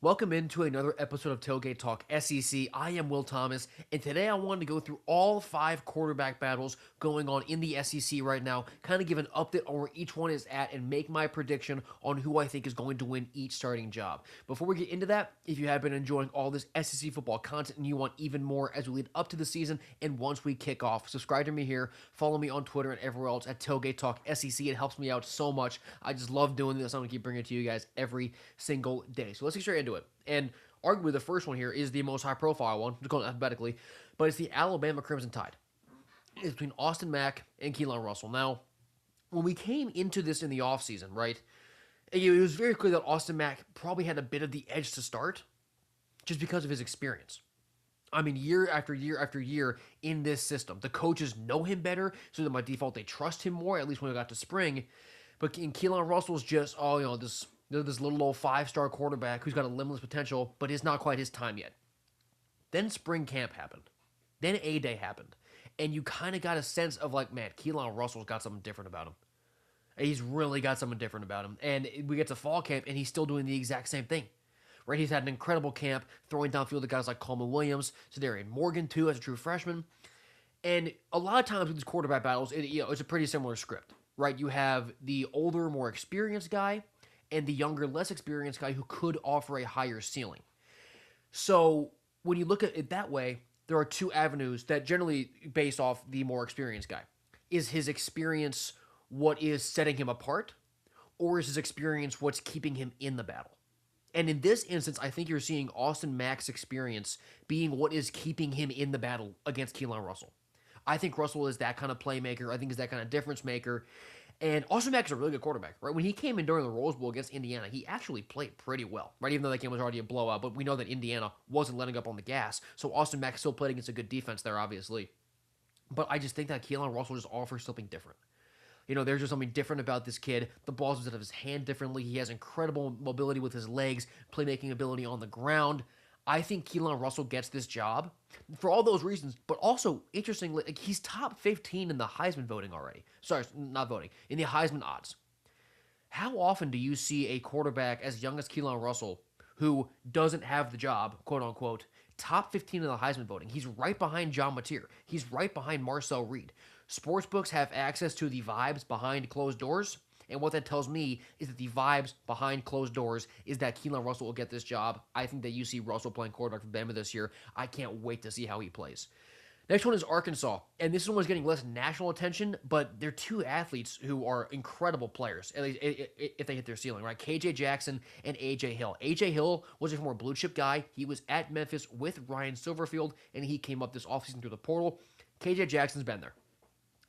Welcome into another episode of Tailgate Talk SEC. I am Will Thomas, and today I wanted to go through all five quarterback battles going on in the SEC right now, kind of give an update on where each one is at, and make my prediction on who I think is going to win each starting job. Before we get into that, if you have been enjoying all this SEC football content and you want even more as we lead up to the season and once we kick off, subscribe to me here, follow me on Twitter and everywhere else at Tailgate Talk SEC. It helps me out so much. I just love doing this. I'm going to keep bringing it to you guys every single day. So let's get straight into it. And arguably the first one here is the most high profile one, to go alphabetically, but it's the Alabama Crimson Tide. It's between Austin Mack and Keelan Russell. Now, when we came into this in the offseason, right, it was very clear that Austin Mack probably had a bit of the edge to start just because of his experience. I mean, year after year after year in this system. The coaches know him better, so that by default they trust him more, at least when we got to spring. But Keelan Russell's just, this little old five-star quarterback who's got a limitless potential, but it's not quite his time yet. Then spring camp happened. Then A-Day happened. And you kind of got a sense of like, man, Keelan Russell's got something different about him. He's really got something different about him. And we get to fall camp, and he's still doing the exact same thing. Right? He's had an incredible camp, throwing downfield to guys like Coleman Williams, Sedarian Morgan, too, as a true freshman. And a lot of times with these quarterback battles, it's a pretty similar script. Right? You have the older, more experienced guy, and the younger, less experienced guy who could offer a higher ceiling. So when you look at it that way, there are two avenues that generally base off the more experienced guy. Is his experience what is setting him apart, or is his experience what's keeping him in the battle? And in this instance, I think you're seeing Austin Mack's experience being what is keeping him in the battle against Keelan Russell. I think Russell is that kind of playmaker. I think he's that kind of difference maker. And Austin Mack is a really good quarterback, right? When he came in during the Rose Bowl against Indiana, he actually played pretty well, right? Even though that game was already a blowout, but we know that Indiana wasn't letting up on the gas, so Austin Mack still played against a good defense there, obviously. But I just think that Keelan Russell just offers something different. There's just something different about this kid. The ball's out of his hand differently. He has incredible mobility with his legs, playmaking ability on the ground. I think Keelan Russell gets this job for all those reasons, but also, interestingly, like, he's top 15 in the Heisman voting already. Sorry, not voting, in the Heisman odds. How often do you see a quarterback as young as Keelan Russell who doesn't have the job, quote unquote, top 15 in the Heisman voting? He's right behind John Mateer. He's right behind Marcel Reed. Sportsbooks have access to the vibes behind closed doors. And what that tells me is that the vibes behind closed doors is that Keelan Russell will get this job. I think that you see Russell playing quarterback for Bama this year. I can't wait to see how he plays. Next one is Arkansas. And this one was getting less national attention, but they're two athletes who are incredible players, at least if they hit their ceiling, right? KJ Jackson and AJ Hill. AJ Hill was a former blue chip guy. He was at Memphis with Ryan Silverfield, and he came up this offseason through the portal. KJ Jackson's been there.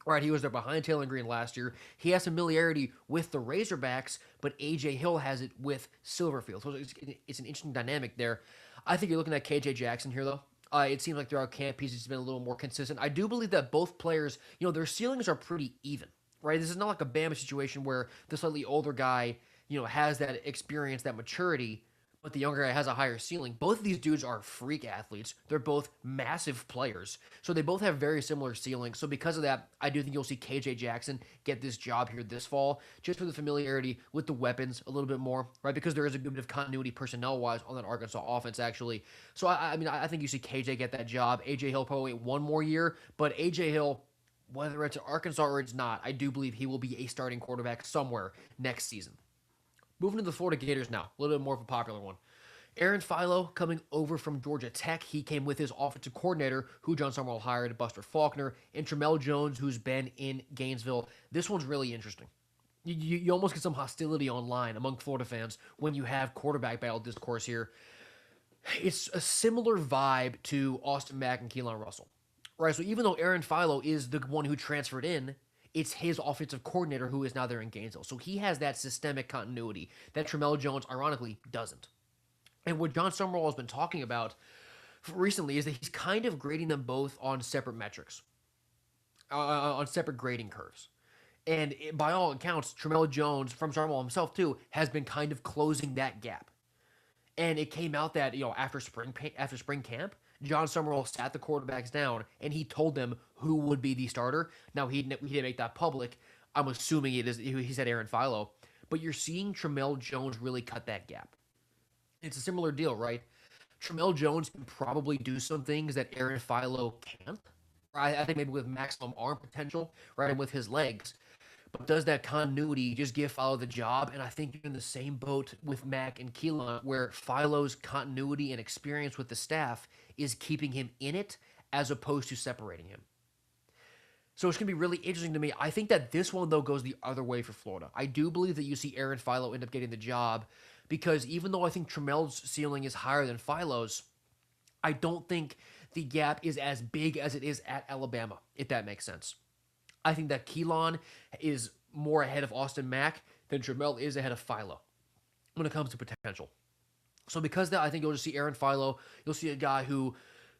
Right, he was there behind Taylor Green last year. He has familiarity with the Razorbacks, but A.J. Hill has it with Silverfield. So it's an interesting dynamic there. I think you're looking at K.J. Jackson here, though. It seems like throughout camp, he's been a little more consistent. I do believe that both players, their ceilings are pretty even, right? This is not like a Bama situation where the slightly older guy, has that experience, that maturity, but the younger guy has a higher ceiling. Both of these dudes are freak athletes. They're both massive players. So they both have very similar ceilings. So because of that, I do think you'll see KJ Jackson get this job here this fall, just for the familiarity with the weapons a little bit more, right? Because there is a good bit of continuity personnel-wise on that Arkansas offense, actually. So, I think you see KJ get that job. AJ Hill probably wait one more year, but AJ Hill, whether it's Arkansas or it's not, I do believe he will be a starting quarterback somewhere next season. Moving to the Florida Gators now, a little bit more of a popular one. Aaron Philo coming over from Georgia Tech. He came with his offensive coordinator, who John Summerall hired, Buster Faulkner, and Tramel Jones, who's been in Gainesville. This one's really interesting. You almost get some hostility online among Florida fans when you have quarterback battle discourse here. It's a similar vibe to Austin Mack and Keelan Russell. Right, so even though Aaron Philo is the one who transferred in, it's his offensive coordinator who is now there in Gainesville. So he has that systemic continuity that Tramel Jones, ironically, doesn't. And what John Summerall has been talking about recently is that he's kind of grading them both on separate metrics, on separate grading curves. And by all accounts, Tramel Jones, from Summerall himself too, has been kind of closing that gap. And it came out that after spring camp, John Summerall sat the quarterbacks down and he told them who would be the starter. Now he didn't make that public. I'm assuming it is. He said Aaron Philo, but you're seeing Tramel Jones really cut that gap. It's a similar deal, right? Tramel Jones can probably do some things that Aaron Philo can't. I think maybe with maximum arm potential, right, and with his legs. But does that continuity just give Philo the job? And I think you're in the same boat with Mac and Keelan, where Philo's continuity and experience with the staff is keeping him in it as opposed to separating him. So it's going to be really interesting to me. I think that this one, though, goes the other way for Florida. I do believe that you see Aaron Philo end up getting the job because even though I think Tramel's ceiling is higher than Philo's, I don't think the gap is as big as it is at Alabama, if that makes sense. I think that Keelan is more ahead of Austin Mack than Tramel is ahead of Philo when it comes to potential. So because of that, I think you'll just see Aaron Philo. You'll see a guy who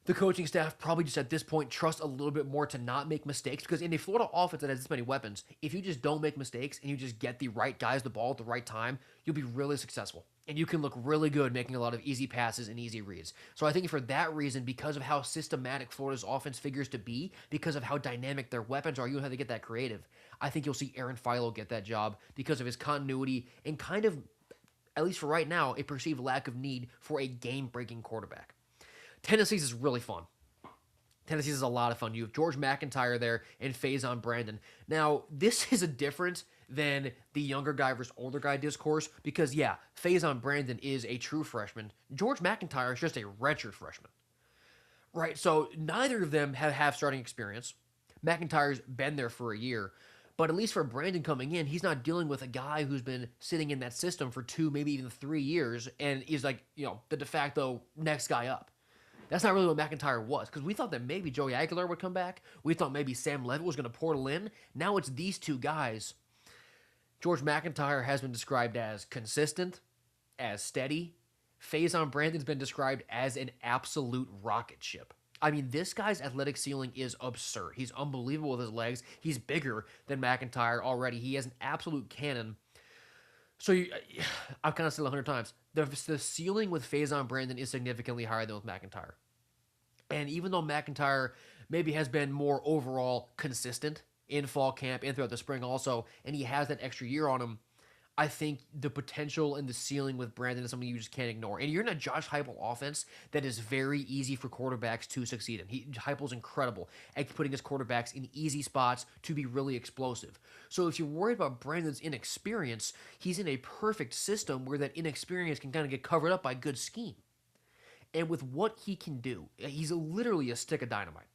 the coaching staff probably just at this point trust a little bit more to not make mistakes because in a Florida offense that has this many weapons, if you just don't make mistakes and you just get the right guys the ball at the right time, you'll be really successful. And you can look really good making a lot of easy passes and easy reads. So I think for that reason, because of how systematic Florida's offense figures to be, because of how dynamic their weapons are, you know how they get that creative. I think you'll see Aaron Philo get that job because of his continuity and kind of, at least for right now, a perceived lack of need for a game-breaking quarterback. Tennessee's is really fun. Tennessee's is a lot of fun. You have George McIntyre there and Faison Brandon. Now, this is a difference than the younger guy versus older guy discourse because, yeah, Faison Brandon is a true freshman. George McIntyre is just a redshirt freshman. Right, so neither of them have starting experience. McIntyre's been there for a year. But at least for Brandon coming in, he's not dealing with a guy who's been sitting in that system for 2, maybe even 3 years, and is like, the de facto next guy up. That's not really what McIntyre was, because we thought that maybe Joey Aguilar would come back. We thought maybe Sam Levitt was going to portal in. Now it's these two guys. George McIntyre has been described as consistent, as steady. Faison Brandon's been described as an absolute rocket ship. I mean, this guy's athletic ceiling is absurd. He's unbelievable with his legs. He's bigger than McIntyre already. He has an absolute cannon. So I've kind of said it 100 times. The ceiling with Faison Brandon is significantly higher than with McIntyre. And even though McIntyre maybe has been more overall consistent in fall camp and throughout the spring also, and he has that extra year on him, I think the potential and the ceiling with Brandon is something you just can't ignore. And you're in a Josh Heupel offense that is very easy for quarterbacks to succeed in. Heupel's incredible at putting his quarterbacks in easy spots to be really explosive. So if you're worried about Brandon's inexperience, he's in a perfect system where that inexperience can kind of get covered up by good scheme. And with what he can do, he's literally a stick of dynamite.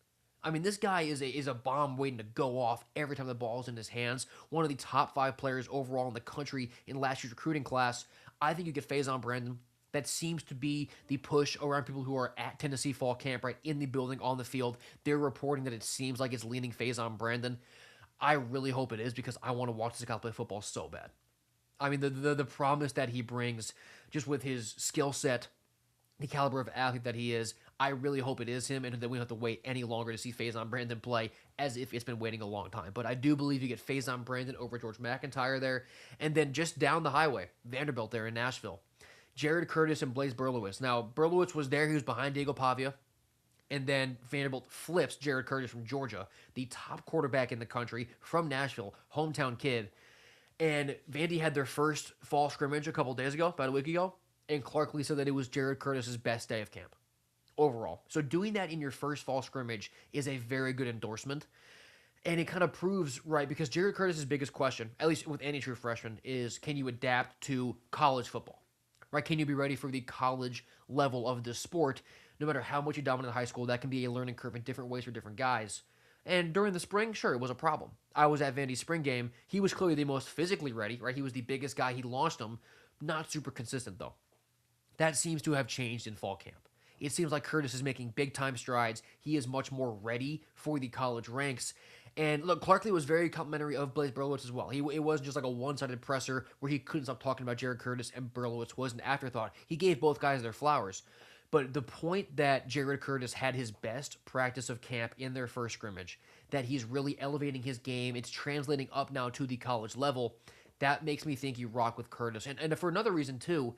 I mean, this guy is a bomb waiting to go off every time the ball's in his hands. One of the top 5 players overall in the country in last year's recruiting class. I think you get Faison Brandon. That seems to be the push around people who are at Tennessee fall camp, right, in the building, on the field. They're reporting that it seems like it's leaning Faison Brandon. I really hope it is because I want to watch this guy play football so bad. I mean, the promise that he brings just with his skill set, the caliber of athlete that he is, I really hope it is him and that we don't have to wait any longer to see Faison Brandon play as if it's been waiting a long time. But I do believe you get Faison Brandon over George McIntyre there. And then just down the highway, Vanderbilt there in Nashville, Jared Curtis and Blaise Berlowitz. Now, Berlowitz was there. He was behind Diego Pavia. And then Vanderbilt flips Jared Curtis from Georgia, the top quarterback in the country from Nashville, hometown kid. And Vandy had their first fall scrimmage a couple days ago, about a week ago. And Clark Lee said that it was Jared Curtis's best day of camp overall. So doing that in your first fall scrimmage is a very good endorsement. And it kind of proves, right, because Jared Curtis's biggest question, at least with any true freshman, is can you adapt to college football? Right? Can you be ready for the college level of the sport? No matter how much you dominate in high school, that can be a learning curve in different ways for different guys. And during the spring, sure, it was a problem. I was at Vandy's spring game. He was clearly the most physically ready, right? He was the biggest guy. He launched him. Not super consistent, though. That seems to have changed in fall camp. It seems like Curtis is making big-time strides. He is much more ready for the college ranks. And look, Clark Lee was very complimentary of Blaise Berlowitz as well. It wasn't just like a one-sided presser where he couldn't stop talking about Jared Curtis and Berlowitz was an afterthought. He gave both guys their flowers. But the point that Jared Curtis had his best practice of camp in their first scrimmage, that he's really elevating his game, it's translating up now to the college level, that makes me think you rock with Curtis. And for another reason, too,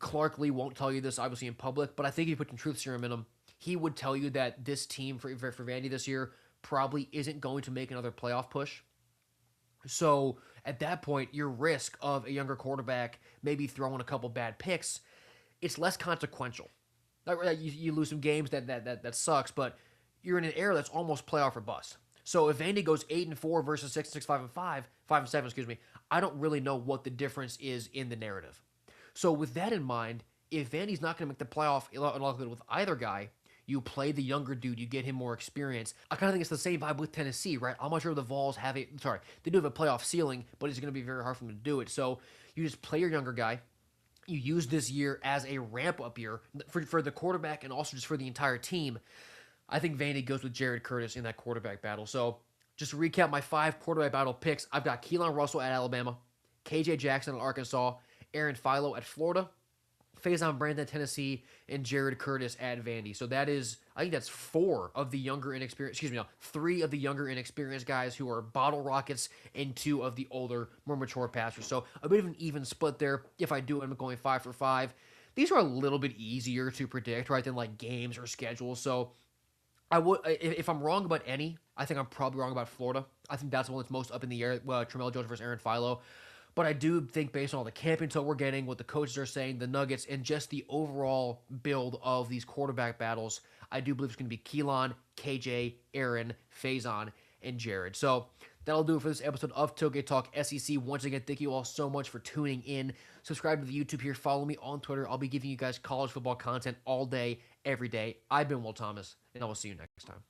Clark Lee won't tell you this, obviously, in public, but I think if you put some truth serum in him, he would tell you that this team for Vandy this year probably isn't going to make another playoff push. So at that point, your risk of a younger quarterback maybe throwing a couple bad picks it's less consequential. You lose some games that sucks, but you're in an era that's almost playoff or bust. So if Vandy goes 8-4 versus 6-6, 5-5, 5-7, excuse me, I don't really know what the difference is in the narrative. So with that in mind, if Vandy's not going to make the playoff with either guy, you play the younger dude, you get him more experience. I kind of think it's the same vibe with Tennessee, right? I'm not sure the Vols have a sorry, they do have a playoff ceiling, but it's going to be very hard for them to do it. So you just play your younger guy. You use this year as a ramp up year for the quarterback and also just for the entire team. I think Vandy goes with Jared Curtis in that quarterback battle. So just to recap my 5 quarterback battle picks, I've got Keelan Russell at Alabama, KJ Jackson at Arkansas, Aaron Philo at Florida, Faison Brandon at Tennessee, and Jared Curtis at Vandy. So that is, I think that's 4 of the younger inexperienced, 3 of the younger inexperienced guys who are bottle rockets and 2 of the older, more mature passers. So a bit of an even split there. If I do, I'm going 5 for 5. These are a little bit easier to predict, right, than like games or schedules. So I would, if I'm wrong about any, I think I'm probably wrong about Florida. I think that's the one that's most up in the air. Tramel Jones versus Aaron Philo. But I do think based on all the camp intel we're getting, what the coaches are saying, the Nuggets, and just the overall build of these quarterback battles, I do believe it's going to be Keelan, KJ, Aaron, Faison, and Jared. So that'll do it for this episode of Tailgate Talk SEC. Once again, thank you all so much for tuning in. Subscribe to the YouTube here. Follow me on Twitter. I'll be giving you guys college football content all day, every day. I've been Will Thomas, and I will see you next time.